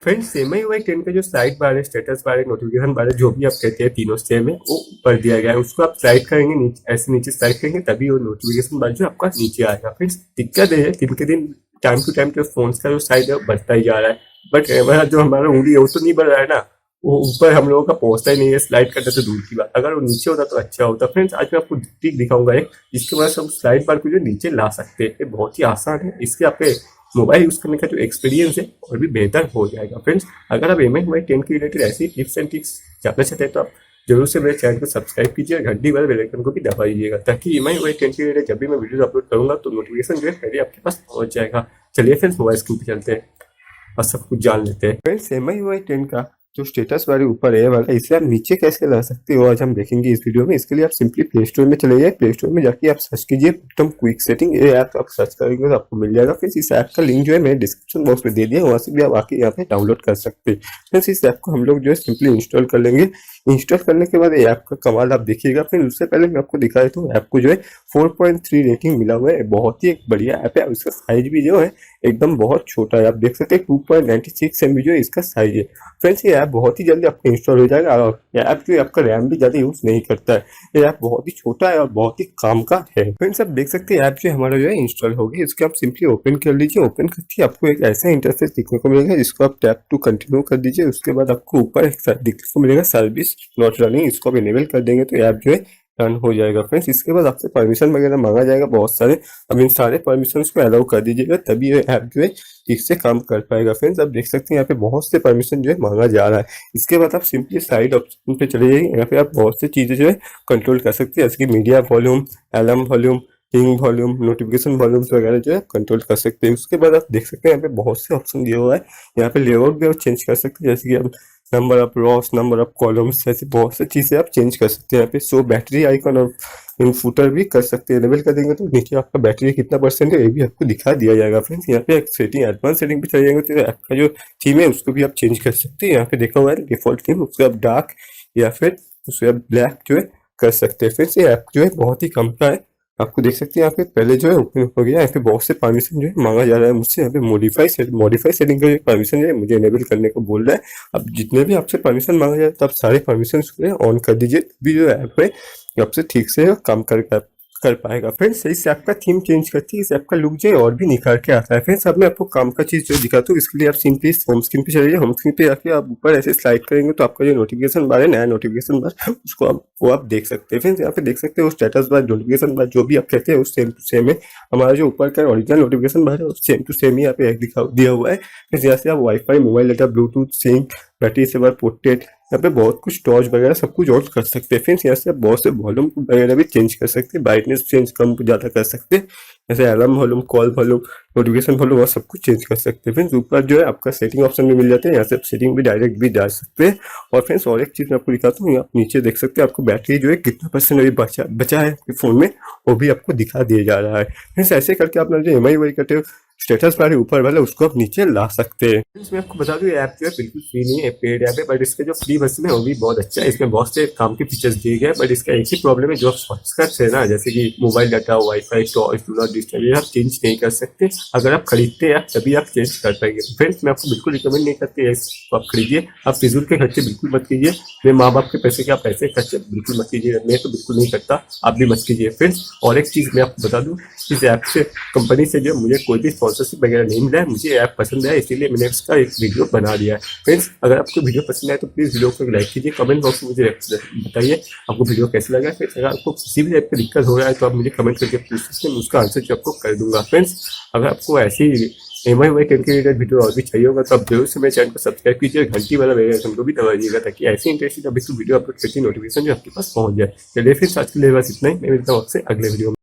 Friends same ही हुआ 10 का जो स्लाइड बार है, स्टेटस बार है, नोटिफिकेशन बार है, जो भी आप कहते हैं तीनों सेम है, वो ऊपर दिया गया है। उसको आप स्लाइड करेंगे नीचे, ऐसे नीचे स्लाइड करेंगे तभी वो नोटिफिकेशन बार जो आपका नीचे आएगा। फ्रेंड्स दिक्कत है दिन के दिन टाइम टू टाइम जो फोन का जो साइज है वो बढ़ता ही जा रहा है, बट कैमरा जो हमारा उंगली है वो तो नहीं बढ़ रहा है ना, वो ऊपर हम लोगों का पहुंचता ही नहीं है। स्लाइड करना तो दूर की बात, अगर वो नीचे होता तो अच्छा होता। फ्रेंड्स आज मैं आपको ट्रिक दिखाऊंगा एक, जिसके वजह से हम स्लाइड बार को जो नीचे ला सकते हैं। ये बहुत ही आसान है, इसके आपके मोबाइल यूज करने का जो एक्सपीरियंस है और भी बेहतर हो जाएगा। फ्रेंड्स अगर आप MI 10 के रिलेटेड ऐसी टिप्स एंड ट्रिक्स जानना चाहते हैं तो आप जरूर से मेरे चैनल को सब्सक्राइब कीजिए और घंटी वाले बेल आइकन को भी दबा दीजिएगा, ताकि MI 10 के रिलेटेड जब भी मैं वीडियो अपलोड करूंगा तो नोटिफिकेशन जो है पहले आपके पास पहुंच जाएगा। चलिए फ्रेंड्स मोबाइल स्क्रीन पे चलते हैं और सब कुछ जान लेते हैं। फ्रेंड्स MI 10 का जो स्टेटस बार ऊपर है वाला, इसे आप नीचे कैसे ला सकते हो आज हम देखेंगे इस वीडियो में। इसके लिए आप सिंपली प्ले स्टोर में चले जाइए, प्ले स्टोर में जाके आप सर्च कीजिए एकदम क्विक सेटिंग, ये ऐप आप सर्च करेंगे तो आपको मिल जाएगा। फिर इस ऐप का लिंक जो है मैंने डिस्क्रिप्शन बॉक्स में दे दिया, वहां से भी आप आके यहाँ पे डाउनलोड कर सकते हैं। फिर इस ऐप को हम लोग जो है सिंपली इंस्टॉल कर लेंगे। इंस्टॉल करने के बाद ऐप का कमाल आप देखिएगा। फिर उससे पहले मैं आपको दिखा देता हूँ, ऐप को जो है 4.3 रेटिंग मिला हुआ है, बहुत ही एक बढ़िया ऐप है। उसका साइज भी जो है एकदम बहुत छोटा है, आप देख सकते हैं 2.96 MB जो है इसका साइज है। फ्रेंड्स ये ऐप बहुत ही जल्दी आपका इंस्टॉल हो जाएगा और ये ऐप जो है आपका रैम भी ज्यादा यूज नहीं करता है। ये ऐप बहुत ही छोटा है और बहुत ही काम का है। फ्रेंड्स आप देख सकते हैं ऐप जो हमारा जो है इंस्टॉल हो गया। इसको आप सिंपली ओपन कर लीजिए। ओपन करके आपको एक ऐसा इंटरफेस दिखने को मिलेगा, जिसको आप टैप टू कंटिन्यू कर दीजिए। उसके बाद आपको ऊपर एक दिखने को मिलेगा सर्विस नॉट रनिंग, इसको आप इनेबल कर देंगे तो ऐप जो है रन हो जाएगा। फ्रेंड्स इसके बाद आपसे परमिशन वगैरह मांगा जाएगा बहुत सारे, अब इन सारे परमिशन को अलाउ कर दीजिएगा, तभी ये ऐप जो है ठीक से काम कर पाएगा। फ्रेंड्स आप देख सकते हैं यहाँ पे बहुत से परमिशन जो है मांगा जा रहा है। इसके बाद आप सिंपली साइड ऑप्शन पे चले जाइए, यहाँ पे आप बहुत सी चीजें जो है कंट्रोल कर सकते हैं, जैसे कि media volume, alarm volume, ping volume, notification volumes वगैरह जो है कंट्रोल कर सकते हैं। उसके बाद आप देख सकते हैं यहाँ पे बहुत से ऑप्शन दिया हुआ है। यहाँ पे लेआउट भी आप चेंज कर सकते हैं, जैसे कि आप number of Ross, number of columns, ऐसे बहुत सी चीजें आप चेंज कर सकते हैं। यहाँ पे शो बैटरी आइकन और इन फुटर भी कर सकते हैं। लेवल कर देंगे तो नीचे आपका बैटरी कितना परसेंट है ये भी आपको दिखा दिया जाएगा। फ्रेंड्स यहाँ पे एक सेटिंग, एडवांस सेटिंग पे चले जाएंगे तो ऐप का जो थीम है उसको भी आप चेंज कर सकते हैं। यहाँ पे देखा हुआ है डिफॉल्ट थीम, उसको आप डार्क या फिर उसको आप ब्लैक जो है कर सकते हैं। फिर से ऐप जो है बहुत ही कम का है, आपको देख सकते हैं यहाँ पे पहले जो है ओपन हो गया। यहाँ पे बहुत से परमिशन जो है मांगा जा रहा है मुझसे। यहाँ पे मॉडिफाई सेटिंग का जो परमिशन है मुझे इनेबल करने को बोल रहा है। अब जितने भी आपसे परमिशन मांगा जाए तो आप सारे परमिशन जो है ऑन कर दीजिए, भी जो ऐप है आपसे ठीक से काम कर पाएगा। फ्रेंड्स इस ऐप का थीम चेंज करती है, इस ऐप का लुक जो है और भी निखार के आता है। फ्रेंड्स अब मैं आपको काम का चीज जो दिखाता हूँ, इसके लिए आप सिंपली होम स्क्रीन पे चलिए। होम स्क्रीन पे जाके आप ऊपर ऐसे स्लाइड करेंगे तो आपका जो नोटिफिकेशन बार है, नया नोटिफिकेशन बार, उसको आप देख सकते हैं। फ्रेंड्स यहाँ पे देख सकते हो स्टेटस बार, नोटिफिकेशन बार जो भी आप कहते हैं वो सेम टू सेम है। हमारा जो ऊपर का ओरिजिनल नोटिफिकेशन बार है सेम टू सेम ही यहाँ पे दिया हुआ है। फिर यहाँ से आप WiFi, mobile data, bluetooth, sync, battery saver, portrait, यहाँ पे बहुत कुछ टॉर्च वगैरह सब कुछ ऑन कर सकते हैं। फ्रेंड्स यहाँ से आप बहुत से वॉल्यूम वगैरह भी चेंज कर सकते हैं, ब्राइटनेस चेंज कम ज़्यादा कर सकते हैं, जैसे alarm volume, call volume, notification volume और सब कुछ चेंज कर सकते हैं। फ्रेंड्स ऊपर जो है आपका सेटिंग ऑप्शन भी मिल जाते हैं, यहाँ से आप सेटिंग भी डायरेक्ट भी डाल सकते हैं। और फ्रेंड्स और एक चीज़ मैं आपको दिखाता हूँ, आप नीचे देख सकते हैं आपको बैटरी जो है कितना परसेंट अभी बचा है आपके फ़ोन में, वो भी आपको दिखा दिया जा रहा है। फ्रेंड्स ऐसे करके अपना जो MI करते हो स्टेटस बार ऊपर वाला उसको आप नीचे ला सकते हैं। इसमें आपको बता दूं ये ऐप जो है बिल्कुल फ्री नहीं है, पेड ऐप है, बट इसका जो फ्री वर्जन है वो भी बहुत अच्छा है। इसमें बहुत से काम के फीचर्स दिए गए, बट इसका एक ही प्रॉब्लम है, जो आप शॉर्टकट्स है ना, जैसे कि mobile data, wifi, torch, do not disturb, ये आप चेंज नहीं कर सकते। अगर आप खरीदते हैं तभी आप चेंज कर पाएंगे। फ्रेंड्स मैं आपको बिल्कुल रिकमेंड नहीं करते आप खरीदिए, आप फिजूल के खर्चे बिल्कुल मत कीजिए। मेरे माँ बाप के पैसे के आप पैसे खर्चे बिल्कुल मत कीजिए, मैं तो बिल्कुल नहीं करता, आप भी मत कीजिए। फ्रेंड्स और एक चीज़ मैं आपको बता दूँ, इस ऐप से, कंपनी से जो मुझे कोई भी स्पॉन्सरशिप वगैरह नहीं मिला है, मुझे ऐप पसंद है इसीलिए मैंने इसका एक वीडियो बना दिया है। फ्रेंड्स अगर आपको वीडियो पसंद आए तो प्लीज़ वीडियो को लाइक कीजिए, कमेंट बॉक्स में मुझे बताइए आपको वीडियो कैसे लगा। फिर अगर आपको किसी भी टाइप की दिक्कत हो रहा है तो आप मुझे कमेंट करके पूछ सकते हैं, उसका आंसर जो आपको कर दूंगा। फ्रेंड्स अगर आपको ऐसी MI 10 के रिलेटेड वीडियो और भी चाहिए होगा तो आप जरूर से मेरे चैनल को सब्सक्राइब कीजिए, घंटी वाला बेल आइकन को भी दबा दीजिएगा, ताकि ऐसी इंटरेस्टिंग वीडियो अपलोड करती नोटिफिकेशन जो आपके पास पहुंच जाए। चलिए फिर आज के लिए बस इतना ही, मैं मिलता हूँ आपसे अगले वीडियो में।